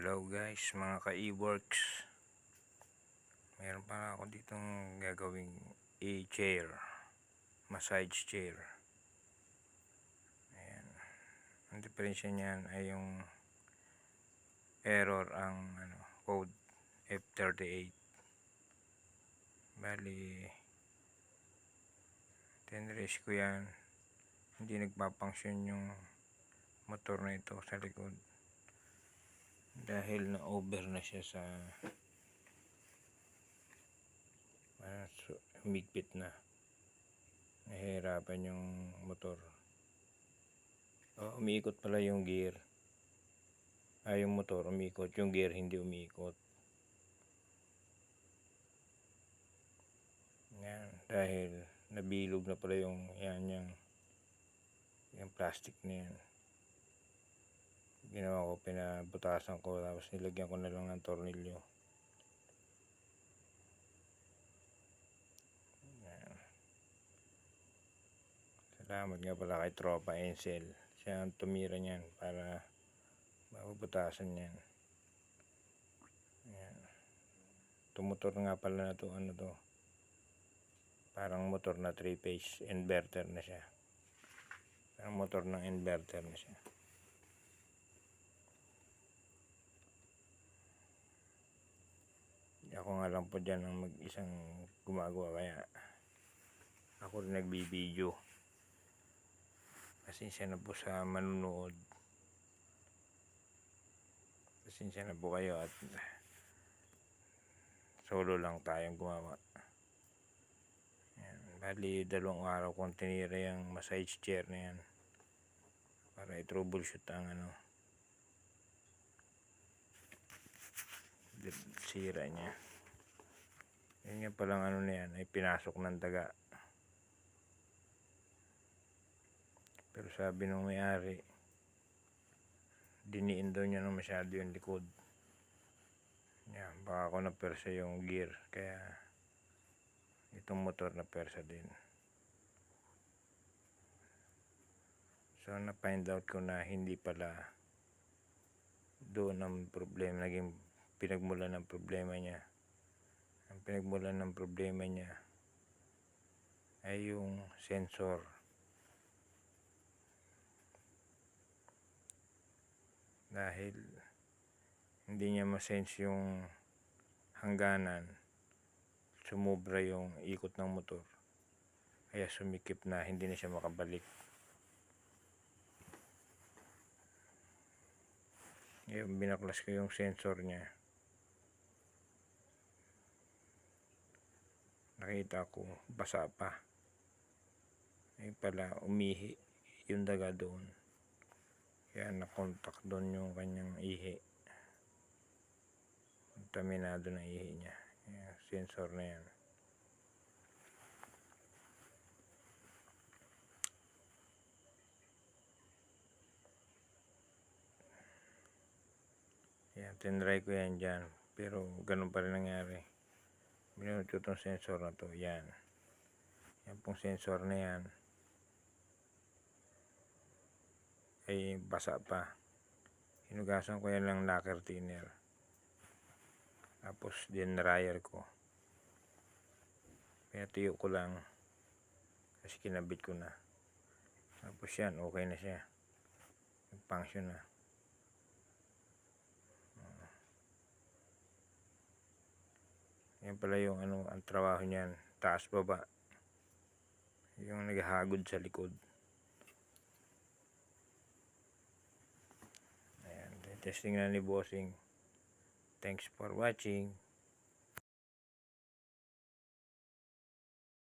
Hello guys, mga ka-e-works. Meron pa ako ditong gagawing chair, massage chair. Ayan. Ang diferensya niyan ay yung error ang code F38. Bali, tinrace ko yan. Hindi nagpapunction yung motor na ito sa likod. Dahil na over na siya sa humigpit na, nahihirapan yung motor. Umiikot pala yung gear, yung motor umiikot, yung gear hindi umiikot. Yan, dahil nabilog na pala yung plastic na yan. Ginawa ko, pinabutasan ko, tapos nilagyan ko na lang ng tornilyo. Yan. Salamat nga pala kay Tropa Encel, siya ang tumira niyan para mabubutasan yan. Yan. Tumutor nga pala na to, parang motor na 3-phase inverter na siya. Parang motor ng inverter na siya. Ako nga lang po dyan ang mag-isang gumagawa, kaya ako rin nagbibideo. Pasensya na po sa manunood. Pasensya na po kayo at solo lang tayong gumawa. Yan. Bali, 2 araw kong tinira yung massage chair na yan para i-troubleshoot ang sira niya. Yan nga palang na yan ay pinasok ng daga. Pero sabi nung may-ari, diniin daw niya nung masyado yung likod. Yan, baka ako napersa yung gear, kaya itong motor napersa din. So na-find out ko na hindi pala doon ang problema, naging pinagmulan ng problema niya. Ang pinagmulan ng problema niya ay yung sensor. Dahil hindi niya masense yung hangganan, sumubra yung ikot ng motor, kaya sumikip na, hindi na siya makabalik. Ngayon binaklas ko yung sensor niya, nakita ko basa pa, ay pala umihi yung daga doon, kaya nakontak doon yung kanyang ihi. Kontaminado na ihi niya, yung sensor na yan. Yan, tinry ko yan dyan, pero ganun pa rin nangyari. Binunod ko itong sensor na to, yan pong sensor na yan ay basa pa. Hinugasan ko yan ng lacquer thinner, tapos dinryer ko, pinatuyo ko lang kasi kinabit ko na. Tapos yan, okay na siya, nag-function na. Yan pala yung ang trabaho niyan, taas baba, yung naghahagod sa likod. Ayan, testing na ni Bossing. Thanks for watching.